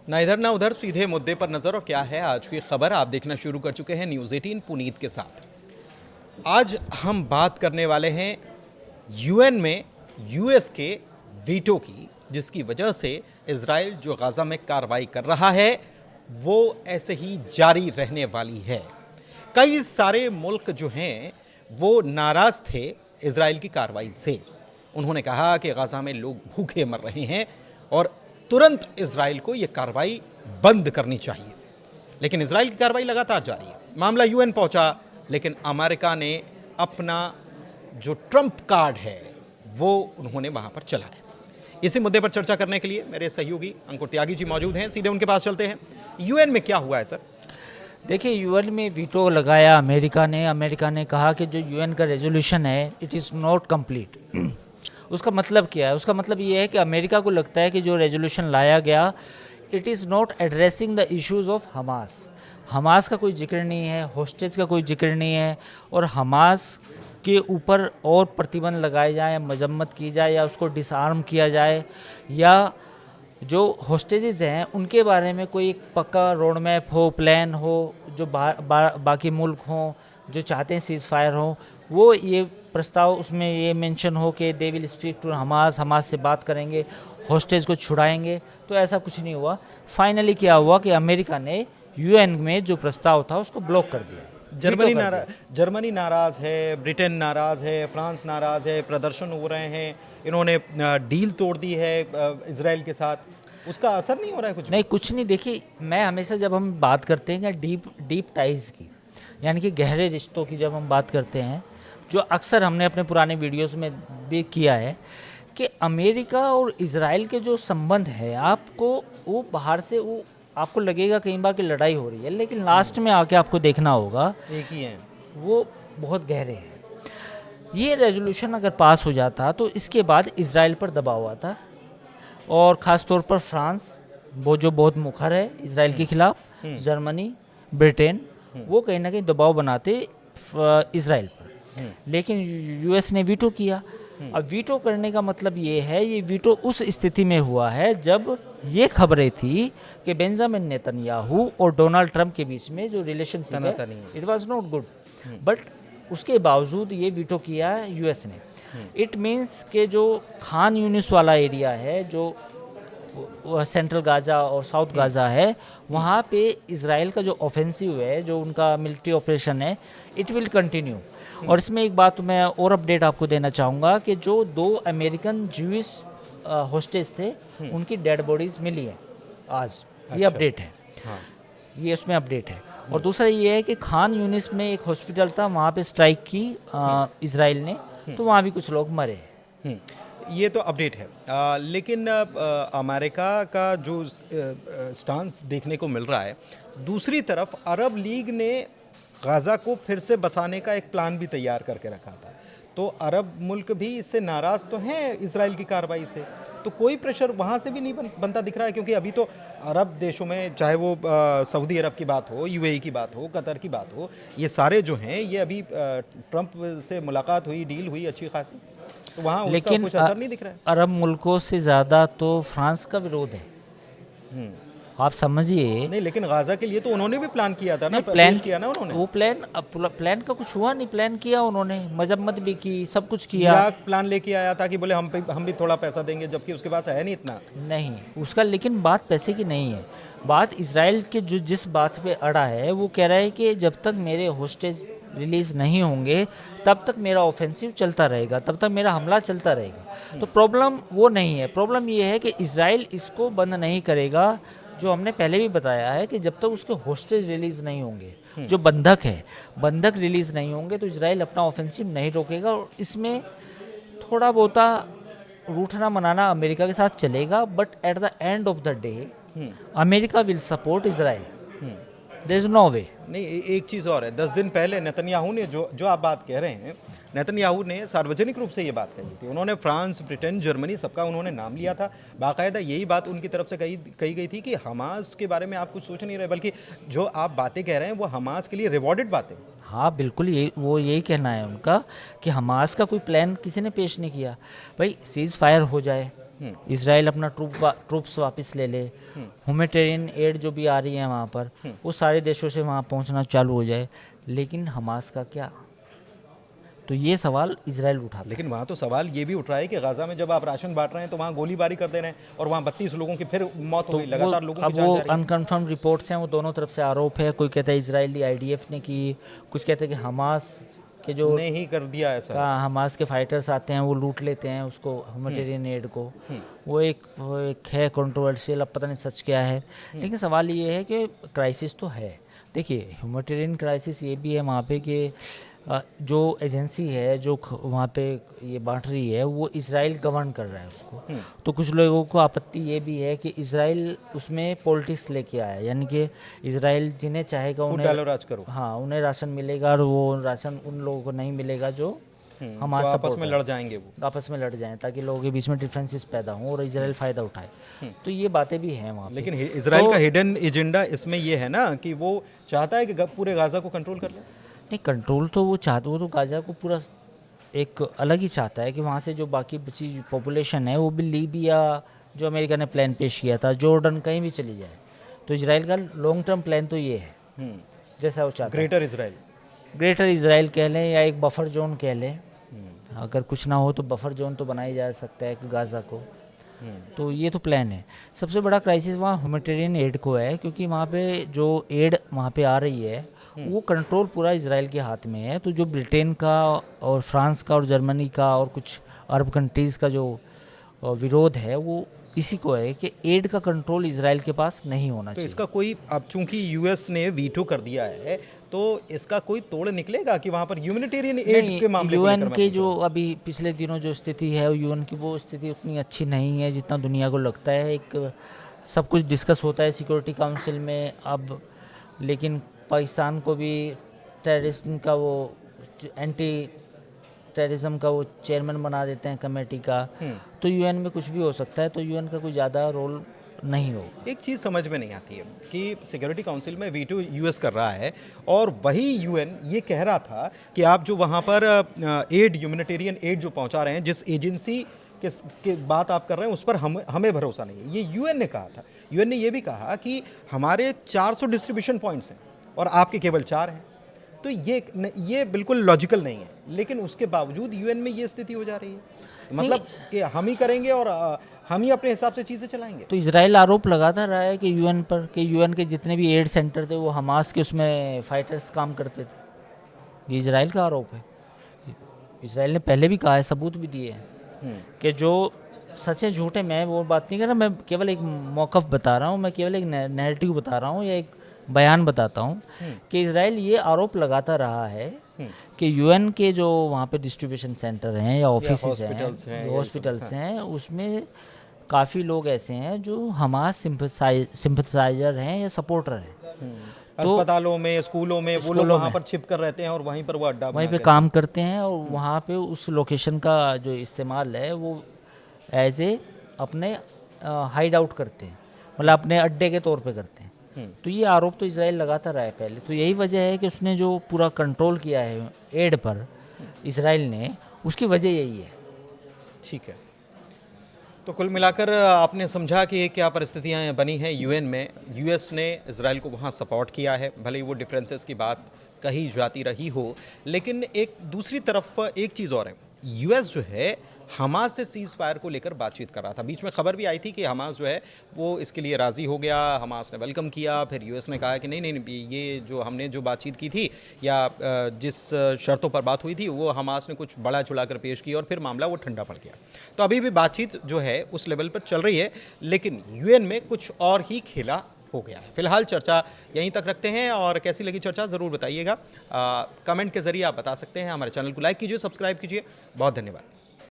ना इधर ना उधर, सीधे मुद्दे पर नजर। और क्या है आज की खबर, आप देखना शुरू कर चुके हैं न्यूज़ 18 पुनीत के साथ। आज हम बात करने वाले हैं यूएन में यूएस के वीटो की, जिसकी वजह से इजराइल जो गाजा में कार्रवाई कर रहा है वो ऐसे ही जारी रहने वाली है। कई सारे मुल्क जो हैं वो नाराज थे इजराइल की कार्रवाई से। उन्होंने कहा कि गाजा में लोग भूखे मर रहे हैं और तुरंत इजराइल को यह कार्रवाई बंद करनी चाहिए। लेकिन इजराइल की कार्रवाई लगातार जारी है। मामला यूएन पहुंचा, लेकिन अमेरिका ने अपना जो ट्रंप कार्ड है वो उन्होंने वहां पर चलाया। इसी मुद्दे पर चर्चा करने के लिए मेरे सहयोगी अंकुर त्यागी जी मौजूद हैं। सीधे उनके पास चलते हैं। यूएन में क्या हुआ है सर? देखिए, यूएन में वीटो लगाया अमेरिका ने कहा कि जो यूएन का रेजोल्यूशन है इट इज़ नॉट कंप्लीट। उसका मतलब क्या है? उसका मतलब ये है कि अमेरिका को लगता है कि जो रेजोल्यूशन लाया गया it is not addressing the issues of Hamas का कोई जिक्र नहीं है, हॉस्टेज का कोई जिक्र नहीं है, और हमास के ऊपर और प्रतिबंध लगाए जाए, मजम्मत की जाए या उसको डिसआर्म किया जाए, या जो हॉस्टेजेस हैं उनके बारे में कोई एक पक्का रोड मैप हो, प्लान हो, जो बाकी मुल्क हों जो चाहते हैं सीज़ फायर हो, वो ये प्रस्ताव उसमें ये मेंशन हो कि they will speak to Hamas से बात करेंगे, हॉस्टेज को छुड़ाएंगे। तो ऐसा कुछ नहीं हुआ। फाइनली क्या हुआ कि अमेरिका ने यूएन में जो प्रस्ताव था उसको ब्लॉक कर दिया। जर्मनी नाराज है, ब्रिटेन नाराज है, फ्रांस नाराज है, प्रदर्शन हो रहे हैं, इन्होंने डील तोड़ दी है इजराइल के साथ। उसका असर नहीं हो रहा है? कुछ नहीं। देखिए, मैं हमेशा जब हम बात करते हैं डीप टाइज की, यानी कि गहरे रिश्तों की जब हम बात करते हैं, जो अक्सर हमने अपने पुराने वीडियोस में भी किया है कि अमेरिका और इजराइल के जो संबंध है, आपको वो बाहर से वो आपको लगेगा कई बार कि लड़ाई हो रही है, लेकिन लास्ट में आके आपको देखना होगा एक ही है, वो बहुत गहरे हैं। ये रेजोल्यूशन अगर पास हो जाता तो इसके बाद इजराइल पर दबाव आता, और ख़ास तौर पर फ्रांस, वो जो बहुत मुखर है इजराइल के खिलाफ, जर्मनी, ब्रिटेन, वो कहीं ना कहीं दबाव बनाते इजराइल पर। लेकिन यूएस ने वीटो किया। अब वीटो करने का मतलब ये है, ये वीटो उस स्थिति में हुआ है जब ये खबरें थी कि बेंजामिन नेतन्याहू और डोनाल्ड ट्रंप के बीच में जो रिलेशनशिप है it was not good, but उसके बावजूद ये वीटो किया है यूएस ने। इट मीन्स कि जो खान यूनिस वाला एरिया है, जो सेंट्रल गाजा और साउथ गाजा है, वहाँ पे इजराइल का जो ऑफेंसिव है, जो उनका मिलिट्री ऑपरेशन है, इट विल कंटिन्यू। और इसमें एक बात मैं और अपडेट आपको देना चाहूँगा कि जो 2 अमेरिकन ज्यूइश हॉस्टेज थे उनकी डेड बॉडीज़ मिली है आज। ये अपडेट है। हाँ। ये उसमें अपडेट है। और दूसरा ये है कि खान यूनिस में एक हॉस्पिटल था, वहाँ पे स्ट्राइक की इजराइल ने, तो वहाँ भी कुछ लोग मरे। ये तो अपडेट है। लेकिन अमेरिका का जो स्टांस देखने को मिल रहा है, दूसरी तरफ अरब लीग ने गाज़ा को फिर से बसाने का एक प्लान भी तैयार करके रखा था। तो अरब मुल्क भी इससे नाराज़ तो हैं इजराइल की कार्रवाई से, तो कोई प्रेशर वहाँ से भी नहीं बनता दिख रहा है। क्योंकि अभी तो अरब देशों में, चाहे वो सऊदी अरब की बात हो, यूएई की बात हो, कतर की बात हो, ये सारे जो हैं, ये अभी ट्रंप से मुलाकात हुई, डील हुई अच्छी खासी, तो वहाँ उसका कुछ असर नहीं दिख रहा है। अरब मुल्कों से ज़्यादा तो फ्रांस का विरोध है, आप समझिए। नहीं, लेकिन गाजा के लिए तो उन्होंने भी प्लान किया था ना, प्लान किया ना उन्होंने। वो प्लान का कुछ हुआ नहीं। प्लान किया उन्होंने, मजम्मत भी की, सब कुछ किया। इराक प्लान लेके आया था कि बोले हम भी थोड़ा पैसा देंगे, जबकि उसके पास है नहीं इतना। नहीं उसका, लेकिन बात पैसे की नहीं है। बात इजराइल के जो जिस बात पे अड़ा है, वो कह रहा है कि जब तक मेरे हॉस्टेज रिलीज़ नहीं होंगे तब तक मेरा ऑफेंसिव चलता रहेगा, तब तक मेरा हमला चलता रहेगा। तो प्रॉब्लम वो नहीं है। प्रॉब्लम ये है कि इजराइल इसको बंद नहीं करेगा, जो हमने पहले भी बताया है कि जब तक उसके हॉस्टेज रिलीज़ नहीं होंगे, जो बंधक रिलीज़ नहीं होंगे, तो इजराइल अपना ऑफेंसिव नहीं रोकेगा। और इसमें थोड़ा बहुता रूठना मनाना अमेरिका के साथ चलेगा, but at the end of the day America will support Israel. There is no way. नहीं, एक चीज़ और है। 10 दिन पहले नेतन्याहू ने जो आप बात कह रहे हैं, नेतन्याहू ने सार्वजनिक रूप से ये बात कही थी। उन्होंने फ्रांस, ब्रिटेन, जर्मनी, सबका उन्होंने नाम लिया था। बाकायदा यही बात उनकी तरफ से कही गई थी कि हमास के बारे में आप कुछ सोच नहीं रहे, बल्कि जो आप बातें कह रहे हैं वो हमास के लिए रिवॉर्डेड बातें। हाँ बिल्कुल, यही कहना है उनका कि हमास का कोई प्लान किसी ने पेश नहीं किया। भाई सीज़ फायर हो जाए, इसराइल अपना ट्रूप्स वापस ले ले, ह्यूमैनिटेरियन एड जो भी आ रही है वहाँ पर वो सारे देशों से वहाँ पहुँचना चालू हो जाए। लेकिन हमास का क्या? तो ये सवाल इसराइल उठाता है। लेकिन वहाँ तो सवाल ये भी उठ रहा है कि गाजा में जब आप राशन बांट रहे हैं तो वहाँ गोलीबारी कर दे रहे हैं और वहाँ 32 लोगों की फिर मौत हो गई, लगातार लोगों की अब जान वो जा रही है। अनकन्फर्म रिपोर्ट्स हैं, वो दोनों तरफ से आरोप है। कोई कहता है इजरायली आईडीएफ ने की, कुछ कहते हैं कि हमास के जो नहीं कर दिया ऐसा। हमास के फाइटर्स आते हैं वो लूट लेते हैं उसको, ह्यूमैनिटेरियन एड को। वो एक है कंट्रोवर्शियल, अब पता नहीं सच क्या है। लेकिन सवाल ये है कि क्राइसिस तो है। देखिए ह्यूमैनिटेरियन क्राइसिस ये भी है वहाँ पे कि जो एजेंसी है जो वहाँ पे ये बांट रही है वो इसराइल गवर्न कर रहा है उसको। तो कुछ लोगों को आपत्ति ये भी है कि इसराइल उसमें पॉलिटिक्स लेके आया है, यानी कि इसराइल जिन्हें चाहेगा फूट उन्हें डालो राज करो। हाँ उन्हें राशन मिलेगा और वो राशन उन लोगों को नहीं मिलेगा जो हमारे तो आपस में लड़ जाएंगे, वो आपस में लड़ जाएं ताकि लोगों के बीच में डिफरेंसेस पैदा हों और इसराइल फ़ायदा उठाए। तो ये बातें भी हैं वहाँ पे। लेकिन इसराइल का हिडन एजेंडा इसमें ये है ना कि वो चाहता है कि पूरे गाजा को कंट्रोल कर ले। नहीं, कंट्रोल तो वो चाहता, वो तो गाजा को पूरा एक अलग ही चाहता है कि वहाँ से जो बाकी बची पॉपुलेशन है वो भी लीबिया, जो अमेरिका ने प्लान पेश किया था, जॉर्डन, कहीं भी चली जाए। तो इसराइल का लॉन्ग टर्म प्लान तो ये है जैसा वो चाहता है। ग्रेटर इसराइल कह लें या एक बफर जोन कह लें, अगर कुछ ना हो तो बफर जोन तो बनाया जा सकता है कि गाजा को। तो ये तो प्लान है। सबसे बड़ा क्राइसिस वहाँ ह्यूमैनिटेरियन एड को है, क्योंकि वहाँ पे जो एड वहाँ पे आ रही है वो कंट्रोल पूरा इसराइल के हाथ में है। तो जो ब्रिटेन का और फ्रांस का और जर्मनी का और कुछ अरब कंट्रीज़ का जो विरोध है वो इसी को है कि एड का कंट्रोल इसराइल के पास नहीं होना चाहिए। तो इसका कोई, अब चूंकि यूएस ने वीटो कर दिया है तो इसका कोई तोड़ निकलेगा कि वहाँ पर ह्यूमैनिटेरियन एड के मामले को यूएन के जो अभी पिछले दिनों जो स्थिति है यूएन की, वो स्थिति उतनी अच्छी नहीं है जितना दुनिया को लगता है। एक सब कुछ डिस्कस होता है सिक्योरिटी काउंसिल में अब, लेकिन पाकिस्तान को भी टेररिज्म का वो एंटी टेररिज्म का वो चेयरमैन बना देते हैं कमेटी का। तो यूएन में कुछ भी हो सकता है, तो यूएन का कोई ज़्यादा रोल नहीं होगा। एक चीज़ समझ में नहीं आती है कि सिक्योरिटी काउंसिल में वीटो यूएस कर रहा है और वही यूएन ये कह रहा था कि आप जो वहाँ पर एड, ह्यूमैनिटेरियन एड जो पहुँचा रहे हैं, जिस एजेंसी के बात आप कर रहे हैं उस पर हमें भरोसा नहीं है। ये यूएन ने कहा था। यूएन ने ये भी कहा कि हमारे 400 डिस्ट्रीब्यूशन पॉइंट्स हैं और आपके केवल 4 हैं। तो ये बिल्कुल लॉजिकल नहीं है, लेकिन उसके बावजूद यूएन में ये स्थिति हो जा रही है। मतलब कि हम ही करेंगे और हम ही अपने हिसाब से चीज़ें चलाएंगे। तो इसराइल आरोप लगाता रहा है कि यूएन पर, कि यूएन के जितने भी एड सेंटर थे वो हमास के उसमें फाइटर्स काम करते थे। ये इसराइल का आरोप है। इसराइल ने पहले भी कहा है, सबूत भी दिए हैं कि जो सच है झूठ है, मैं वो बात नहीं कर रहा, मैं केवल एक मौक़िफ़ बता रहा हूँ, मैं केवल एक नैरेटिव बता रहा हूँ या एक बयान बताता हूँ कि इसराइल ये आरोप लगाता रहा है कि यूएन के जो वहाँ पे डिस्ट्रीब्यूशन सेंटर हैं या ऑफिस हैं, हॉस्पिटल्स हैं, उसमें काफ़ी लोग ऐसे हैं जो हमास सिंपथाइजर हैं या सपोर्टर हैं। तो अस्पतालों में, स्कूलों में वो लोग वहाँ पर छिप कर रहते हैं और वहीं पर वो अड्डा वहीं पे काम करते हैं और वहाँ पे उस लोकेशन का जो इस्तेमाल है वो एज ए अपने हाइड आउट करते हैं, मतलब अपने अड्डे के तौर पे करते हैं। तो ये आरोप तो इसराइल लगाता रहा है पहले। तो यही वजह है कि उसने जो पूरा कंट्रोल किया है एड पर इसराइल ने, उसकी वजह यही है। ठीक है, तो कुल मिलाकर आपने समझा कि क्या परिस्थितियां बनी हैं यूएन में। यूएस ने इसराइल को वहां सपोर्ट किया है, भले ही वो डिफरेंसेस की बात कही जाती रही हो, लेकिन एक दूसरी तरफ एक चीज़ और है, यूएस जो है हमास से सीज़ फायर को लेकर बातचीत कर रहा था। बीच में खबर भी आई थी कि हमास जो है वो इसके लिए राज़ी हो गया, हमास ने वेलकम किया। फिर यूएस ने कहा कि नहीं, ये जो हमने जो बातचीत की थी या जिस शर्तों पर बात हुई थी वो हमास ने कुछ बड़ा चुला कर पेश किया और फिर मामला वो ठंडा पड़ गया। तो अभी भी बातचीत जो है उस लेवल पर चल रही है, लेकिन यूएन में कुछ और ही खेला हो गया है। फिलहाल चर्चा यहीं तक रखते हैं और कैसी लगी चर्चा ज़रूर बताइएगा। कमेंट के ज़रिए आप बता सकते हैं। हमारे चैनल को लाइक कीजिए, सब्सक्राइब कीजिए। बहुत धन्यवाद।